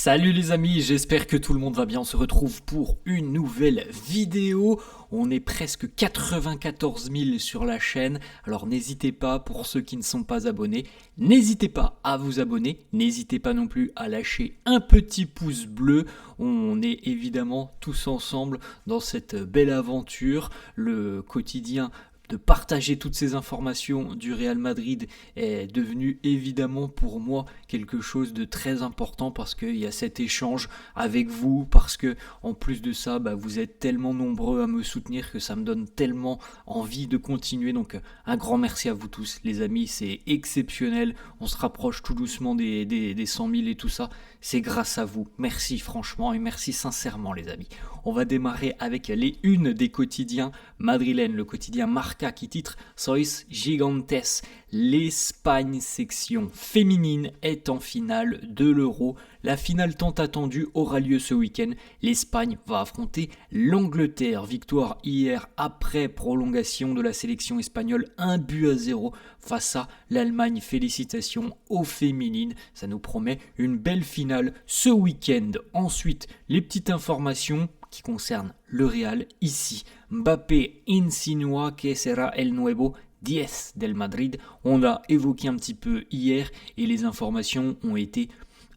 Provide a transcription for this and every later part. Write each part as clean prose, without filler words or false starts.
Salut les amis, j'espère que tout le monde va bien. On se retrouve pour une nouvelle vidéo. On est presque 94 000 sur la chaîne. Alors n'hésitez pas, pour ceux qui ne sont pas abonnés, n'hésitez pas à vous abonner. N'hésitez pas non plus à lâcher un petit pouce bleu. On est évidemment tous ensemble dans cette belle aventure. Le quotidien de partager toutes ces informations du Real Madrid est devenu évidemment pour moi quelque chose de très important parce qu'il y a cet échange avec vous, parce que en plus de ça, vous êtes tellement nombreux à me soutenir que ça me donne tellement envie de continuer. Donc un grand merci à vous tous les amis, c'est exceptionnel, on se rapproche tout doucement des 100 000 et tout ça, c'est grâce à vous. Merci franchement et merci sincèrement les amis. On va démarrer avec les unes des quotidiens madrilènes, le quotidien Marca qui titre Sois Gigantes. L'Espagne section féminine est en finale de l'Euro. La finale tant attendue aura lieu ce week-end. L'Espagne va affronter l'Angleterre. Victoire hier après prolongation de la sélection espagnole, 1-0 face à l'Allemagne. Félicitations aux féminines. Ça nous promet une belle finale ce week-end. Ensuite, les petites informations qui concernent le Real ici. Mbappé insinua que sera el nuevo 10 del Madrid. On l'a évoqué un petit peu hier et les informations ont été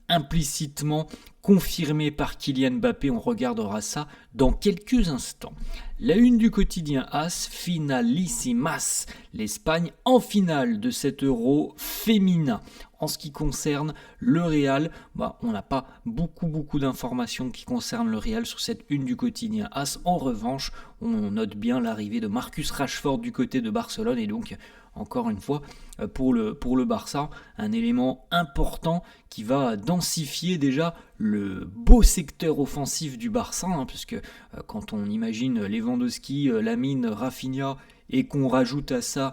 implicitement confirmé par Kylian Mbappé. On regardera ça dans quelques instants. La une du quotidien AS, finalissimas. L'Espagne en finale de cet Euro féminin. En ce qui concerne le Real, on n'a pas beaucoup d'informations qui concernent le Real sur cette une du quotidien AS. En revanche, on note bien l'arrivée de Marcus Rashford du côté de Barcelone et donc encore une fois, pour le Barça, un élément important qui va densifier déjà le beau secteur offensif du Barça, puisque quand on imagine Lewandowski, Lamine, Rafinha et qu'on rajoute à ça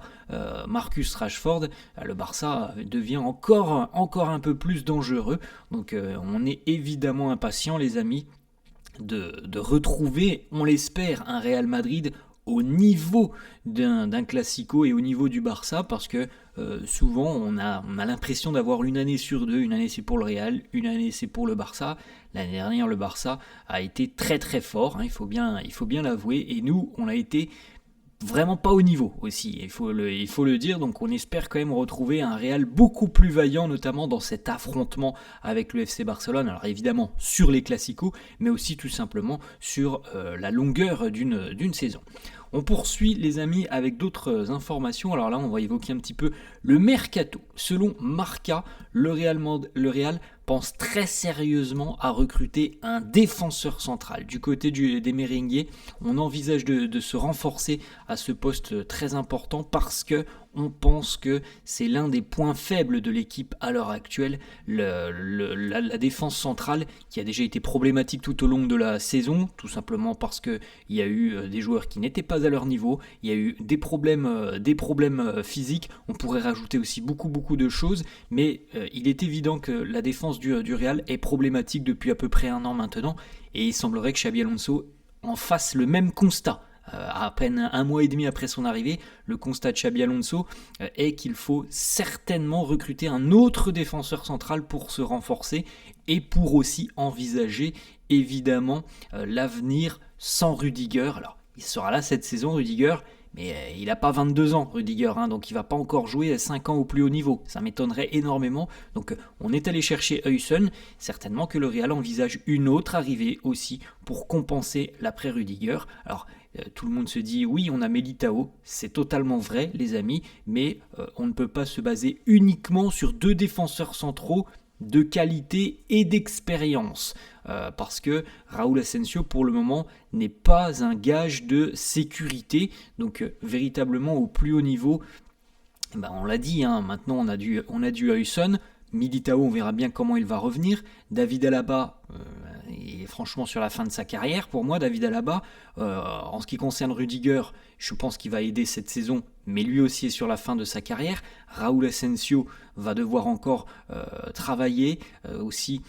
Marcus Rashford, le Barça devient encore un peu plus dangereux. Donc on est évidemment impatient les amis de retrouver, on l'espère, un Real Madrid au niveau d'un Classico et au niveau du Barça, parce que souvent on a l'impression d'avoir une année sur deux, une année c'est pour le Real, une année c'est pour le Barça. L'année dernière le Barça a été très très fort, il faut bien l'avouer, et nous on a été vraiment pas au niveau aussi, il faut le dire. Donc on espère quand même retrouver un Real beaucoup plus vaillant, notamment dans cet affrontement avec le FC Barcelone, alors évidemment sur les Classicos, mais aussi tout simplement sur la longueur d'une saison. On poursuit les amis avec d'autres informations. Alors là on va évoquer un petit peu le mercato. Selon Marca, le Real pense très sérieusement à recruter un défenseur central. Du côté des Merengues, on envisage de se renforcer à ce poste très important parce que on pense que c'est l'un des points faibles de l'équipe à l'heure actuelle, la défense centrale qui a déjà été problématique tout au long de la saison, tout simplement parce qu'il y a eu des joueurs qui n'étaient pas à leur niveau, il y a eu des problèmes physiques, on pourrait rajouter aussi beaucoup de choses, mais il est évident que la défense du Real est problématique depuis à peu près un an maintenant, et il semblerait que Xabi Alonso en fasse le même constat. À peine un mois et demi après son arrivée, le constat de Xabi Alonso est qu'il faut certainement recruter un autre défenseur central pour se renforcer et pour aussi envisager évidemment l'avenir sans Rudiger. Alors, il sera là cette saison, Rudiger, mais il n'a pas 22 ans, Rudiger, donc il ne va pas encore jouer 5 ans au plus haut niveau. Ça m'étonnerait énormément. Donc on est allé chercher Huysen. Certainement que le Real envisage une autre arrivée aussi pour compenser l'après-Rudiger. Alors tout le monde se dit oui, on a Militao, c'est totalement vrai les amis, mais on ne peut pas se baser uniquement sur deux défenseurs centraux de qualité et d'expérience, parce que Raúl Asensio pour le moment n'est pas un gage de sécurité, donc véritablement au plus haut niveau, on l'a dit, maintenant on a du Huysen. Militao, on verra bien comment il va revenir. David Alaba, il est franchement sur la fin de sa carrière. Pour moi, David Alaba, en ce qui concerne Rudiger, je pense qu'il va aider cette saison, mais lui aussi est sur la fin de sa carrière. Raúl Asensio va devoir encore travailler, aussi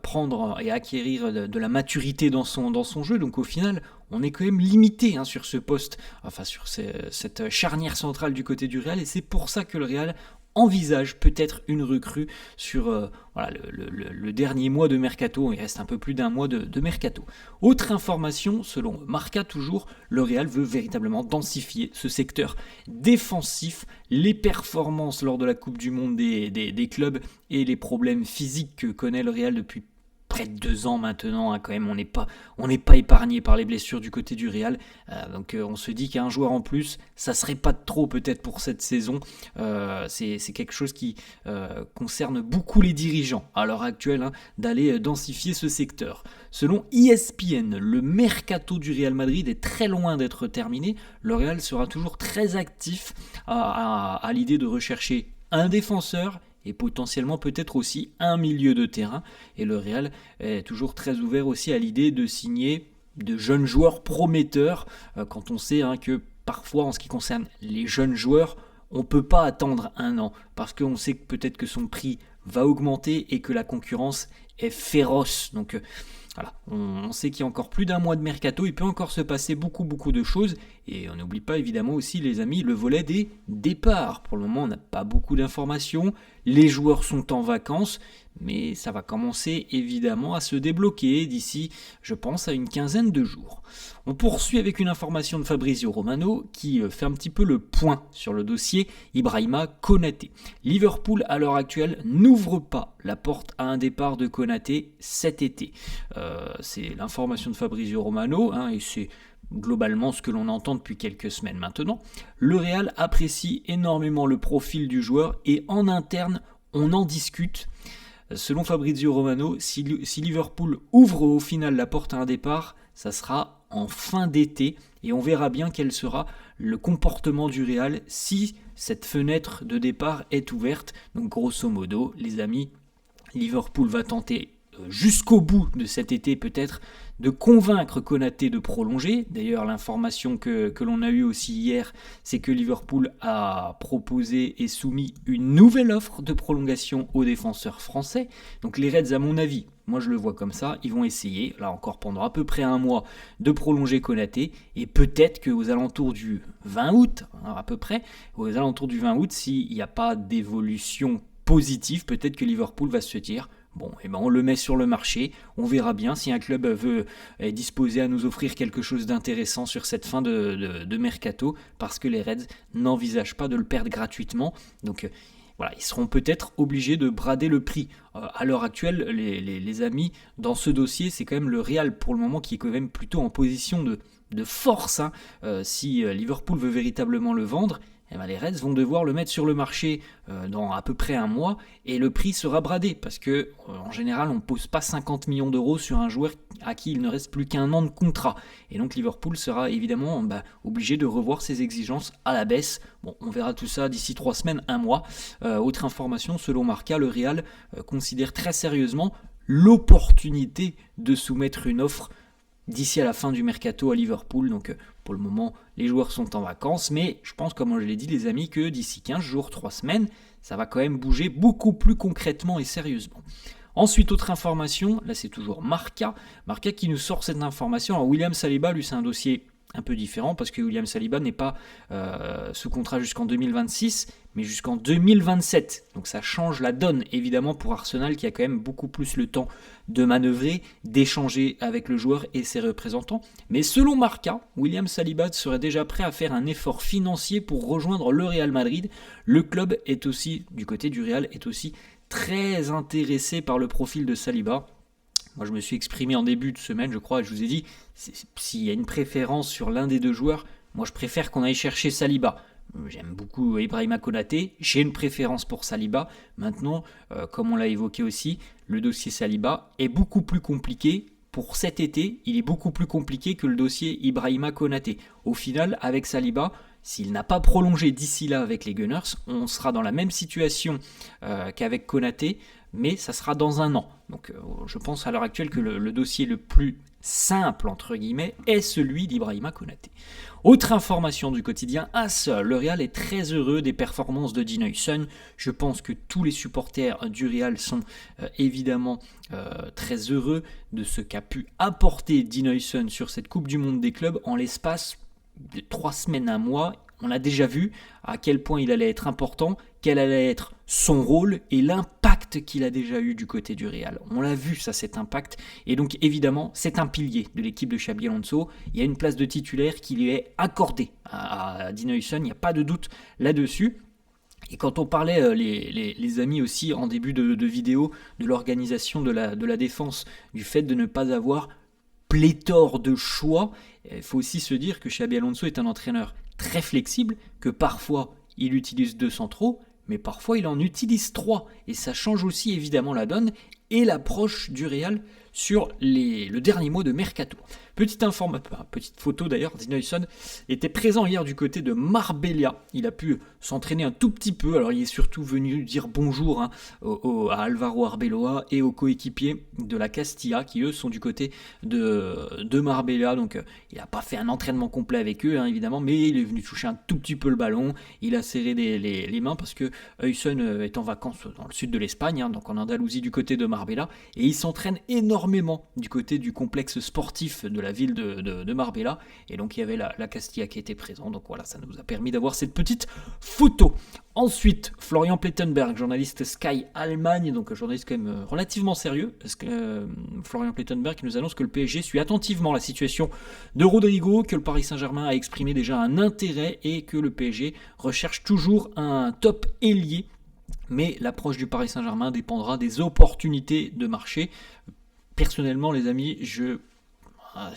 prendre et acquérir de la maturité dans son jeu. Donc au final, on est quand même limité sur ce poste, enfin sur cette charnière centrale du côté du Real, et c'est pour ça que le Real envisage peut-être une recrue sur le dernier mois de mercato. Il reste un peu plus d'un mois de mercato. Autre information, selon Marca toujours, le Real veut véritablement densifier ce secteur défensif. Les performances lors de la Coupe du Monde des clubs et les problèmes physiques que connaît le Real depuis près de 2 ans maintenant, quand même, on n'est pas épargné par les blessures du côté du Real, donc on se dit qu'un joueur en plus, ça serait pas de trop peut-être pour cette saison. C'est quelque chose qui concerne beaucoup les dirigeants à l'heure actuelle, d'aller densifier ce secteur. Selon ESPN, le mercato du Real Madrid est très loin d'être terminé. Le Real sera toujours très actif à l'idée de rechercher un défenseur et potentiellement peut-être aussi un milieu de terrain. Et le Real est toujours très ouvert aussi à l'idée de signer de jeunes joueurs prometteurs, quand on sait que parfois en ce qui concerne les jeunes joueurs, on ne peut pas attendre 1 an, parce qu'on sait que peut-être que son prix va augmenter et que la concurrence est féroce. Donc voilà, on sait qu'il y a encore plus d'1 mois de mercato, il peut encore se passer beaucoup de choses, et on n'oublie pas évidemment aussi les amis le volet des départs. Pour le moment on n'a pas beaucoup d'informations, les joueurs sont en vacances, mais ça va commencer évidemment à se débloquer d'ici, je pense, à une quinzaine de jours. On poursuit avec une information de Fabrizio Romano qui fait un petit peu le point sur le dossier Ibrahima Konaté. Liverpool à l'heure actuelle n'ouvre pas la porte à un départ de Konaté cet été. C'est l'information de Fabrizio Romano, et c'est globalement ce que l'on entend depuis quelques semaines maintenant. Le Real apprécie énormément le profil du joueur et en interne on en discute. Selon Fabrizio Romano, si Liverpool ouvre au final la porte à un départ, ça sera en fin d'été et on verra bien quel sera le comportement du Real si cette fenêtre de départ est ouverte. Donc grosso modo, les amis, Liverpool va tenter jusqu'au bout de cet été peut-être de convaincre Konaté de prolonger. D'ailleurs, l'information que l'on a eue aussi hier, c'est que Liverpool a proposé et soumis une nouvelle offre de prolongation aux défenseurs français. Donc les Reds, à mon avis, moi je le vois comme ça, ils vont essayer, là encore pendant à peu près 1 mois, de prolonger Konaté, et peut-être qu'aux alentours du 20 août, à peu près, aux alentours du 20 août, s'il n'y a pas d'évolution positive, peut-être que Liverpool va se dire: bon, on le met sur le marché, on verra bien si un club est disposé à nous offrir quelque chose d'intéressant sur cette fin de mercato, parce que les Reds n'envisagent pas de le perdre gratuitement. Donc voilà, ils seront peut-être obligés de brader le prix. À l'heure actuelle, les amis, dans ce dossier, c'est quand même le Real pour le moment qui est quand même plutôt en position de force. Si Liverpool veut véritablement le vendre, les Reds vont devoir le mettre sur le marché dans à peu près 1 mois et le prix sera bradé parce que en général on ne pose pas 50 millions d'euros sur un joueur à qui il ne reste plus qu'1 an de contrat, et donc Liverpool sera évidemment obligé de revoir ses exigences à la baisse. Bon, on verra tout ça d'ici 3 semaines, 1 mois. Autre information, selon Marca, le Real considère très sérieusement l'opportunité de soumettre une offre d'ici à la fin du mercato à Liverpool. Donc pour le moment, les joueurs sont en vacances, mais je pense, comme je l'ai dit les amis, que d'ici 15 jours, 3 semaines, ça va quand même bouger beaucoup plus concrètement et sérieusement. Ensuite, autre information, là c'est toujours Marca qui nous sort cette information. Alors William Saliba, lui c'est un dossier un peu différent parce que William Saliba n'est pas sous contrat jusqu'en 2026, mais jusqu'en 2027. Donc ça change la donne évidemment pour Arsenal qui a quand même beaucoup plus le temps de manœuvrer, d'échanger avec le joueur et ses représentants. Mais selon Marca, William Saliba serait déjà prêt à faire un effort financier pour rejoindre le Real Madrid. Le club est aussi, du côté du Real, est aussi très intéressé par le profil de Saliba. Moi, je me suis exprimé en début de semaine, je crois, et je vous ai dit, s'il y a une préférence sur l'un des deux joueurs, moi je préfère qu'on aille chercher Saliba. J'aime beaucoup Ibrahima Konaté, j'ai une préférence pour Saliba. Maintenant, comme on l'a évoqué aussi, le dossier Saliba est beaucoup plus compliqué. Pour cet été, il est beaucoup plus compliqué que le dossier Ibrahima Konaté. Au final, avec Saliba, s'il n'a pas prolongé d'ici là avec les Gunners, on sera dans la même situation qu'avec Konaté, mais ça sera dans 1 an. Donc je pense à l'heure actuelle que le dossier le plus simple, entre guillemets, est celui d'Ibrahima Konaté. Autre information du quotidien AS, le Real est très heureux des performances de Dean Huijsen. Je pense que tous les supporters du Real sont évidemment très heureux de ce qu'a pu apporter Dean Huijsen sur cette Coupe du Monde des clubs en l'espace de 3 semaines, 1 mois. on a déjà vu à quel point il allait être important, quel allait être son rôle et l'impact qu'il a déjà eu du côté du Real. On l'a vu ça, cet impact, et donc évidemment c'est un pilier de l'équipe de Xabi Alonso. Il y a une place de titulaire qui lui est accordée à Dean Huijsen, il n'y a pas de doute là-dessus. Et quand on parlait, les amis aussi, en début de vidéo, de l'organisation de la défense, du fait de ne pas avoir pléthore de choix, il faut aussi se dire que Xabi Alonso est un entraîneur très flexible, que parfois il utilise 2 centraux, mais parfois il en utilise 3. Et ça change aussi évidemment la donne et l'approche du Real sur le dernier mot de Mercato. Petite photo d'ailleurs, Dean Huijsen était présent hier du côté de Marbella. Il a pu s'entraîner un tout petit peu. Alors il est surtout venu dire bonjour à Alvaro Arbeloa et aux coéquipiers de la Castilla qui eux sont du côté de Marbella. Donc il n'a pas fait un entraînement complet avec eux évidemment, mais il est venu toucher un tout petit peu le ballon. Il a serré les mains parce que Huijsen est en vacances dans le sud de l'Espagne, donc en Andalousie du côté de Marbella, et il s'entraîne énormément du côté du complexe sportif de la ville de Marbella, et donc il y avait la Castilla qui était présente, donc voilà, ça nous a permis d'avoir cette petite photo. Ensuite, Florian Plettenberg, journaliste Sky Allemagne, donc un journaliste quand même relativement sérieux, Florian Plettenberg qui nous annonce que le PSG suit attentivement la situation de Rodrigo, que le Paris Saint-Germain a exprimé déjà un intérêt et que le PSG recherche toujours un top ailier. Mais l'approche du Paris Saint-Germain dépendra des opportunités de marché. Personnellement, les amis,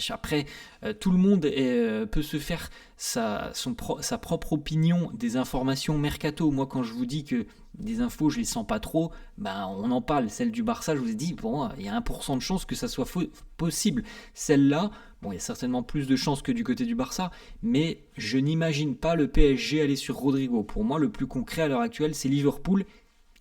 après, tout le monde peut se faire sa propre opinion des informations mercato. Moi, quand je vous dis que des infos, je les sens pas trop, on en parle. Celle du Barça, je vous ai dit, il y a 1% de chance que ça soit possible. Celle-là, il y a certainement plus de chances que du côté du Barça, mais je n'imagine pas le PSG aller sur Rodrigo. Pour moi, le plus concret à l'heure actuelle, c'est Liverpool.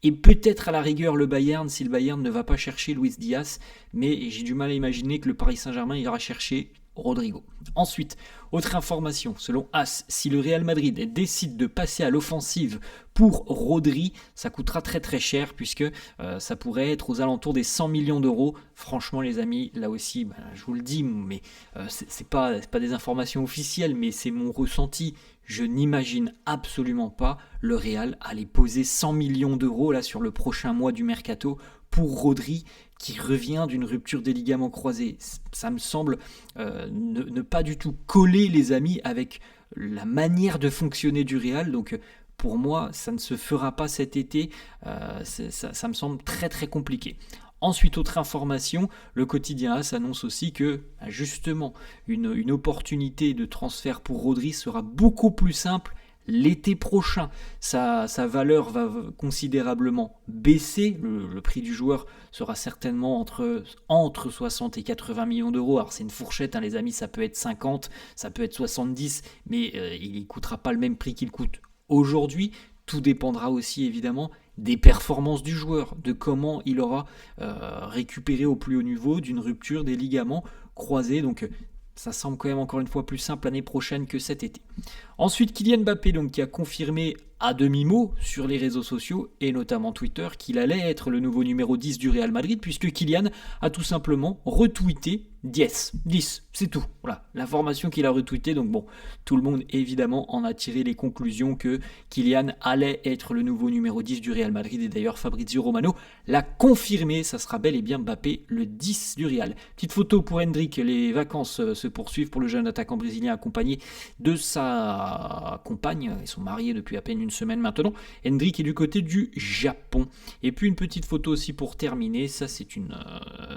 Et peut-être à la rigueur le Bayern, si le Bayern ne va pas chercher Luis Diaz, mais j'ai du mal à imaginer que le Paris Saint-Germain ira chercher Rodrigo. Ensuite, autre information, selon AS, si le Real Madrid décide de passer à l'offensive pour Rodri, ça coûtera très très cher puisque ça pourrait être aux alentours des 100 millions d'euros. Franchement les amis, là aussi, je vous le dis, mais c'est pas des informations officielles, mais c'est mon ressenti. Je n'imagine absolument pas le Real aller poser 100 millions d'euros là sur le prochain mois du mercato pour Rodri qui revient d'une rupture des ligaments croisés. Ça me semble ne pas du tout coller les amis avec la manière de fonctionner du Real. Donc pour moi, ça ne se fera pas cet été. Ça me semble très très compliqué. Ensuite, autre information, le quotidien AS annonce aussi que justement une opportunité de transfert pour Rodri sera beaucoup plus simple l'été prochain. Sa valeur va considérablement baisser, le prix du joueur sera certainement entre 60 et 80 millions d'euros. Alors c'est une fourchette les amis, ça peut être 50, ça peut être 70, mais il ne coûtera pas le même prix qu'il coûte aujourd'hui. Tout dépendra aussi évidemment des performances du joueur, de comment il aura récupéré au plus haut niveau d'une rupture des ligaments croisés. Donc ça semble quand même encore une fois plus simple l'année prochaine que cet été. Ensuite, Kylian Mbappé qui a confirmé à demi-mot sur les réseaux sociaux et notamment Twitter qu'il allait être le nouveau numéro 10 du Real Madrid puisque Kylian a tout simplement retweeté 10, c'est tout. Voilà, l'information qu'il a retweetée. Donc bon, tout le monde évidemment en a tiré les conclusions que Kylian allait être le nouveau numéro 10 du Real Madrid et d'ailleurs Fabrizio Romano l'a confirmé, ça sera bel et bien Mbappé le 10 du Real. Petite photo pour Endrick, les vacances se poursuivent pour le jeune attaquant brésilien accompagné de sa compagne, ils sont mariés depuis à peine une semaine maintenant. Endrick est du côté du Japon. Et puis une petite photo aussi pour terminer, ça c'est une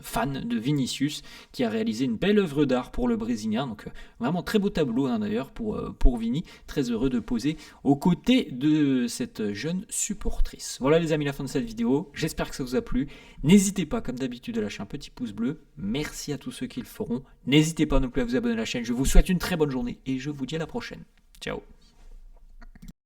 fan de Vinicius qui a réalisé une belle œuvre d'art pour le Brésilien, donc vraiment très beau tableau d'ailleurs pour Vini, très heureux de poser aux côtés de cette jeune supportrice. Voilà les amis, la fin de cette vidéo, j'espère que ça vous a plu, n'hésitez pas comme d'habitude à lâcher un petit pouce bleu, merci à tous ceux qui le feront, n'hésitez pas non plus à vous abonner à la chaîne, je vous souhaite une très bonne journée et je vous dis à la prochaine, ciao.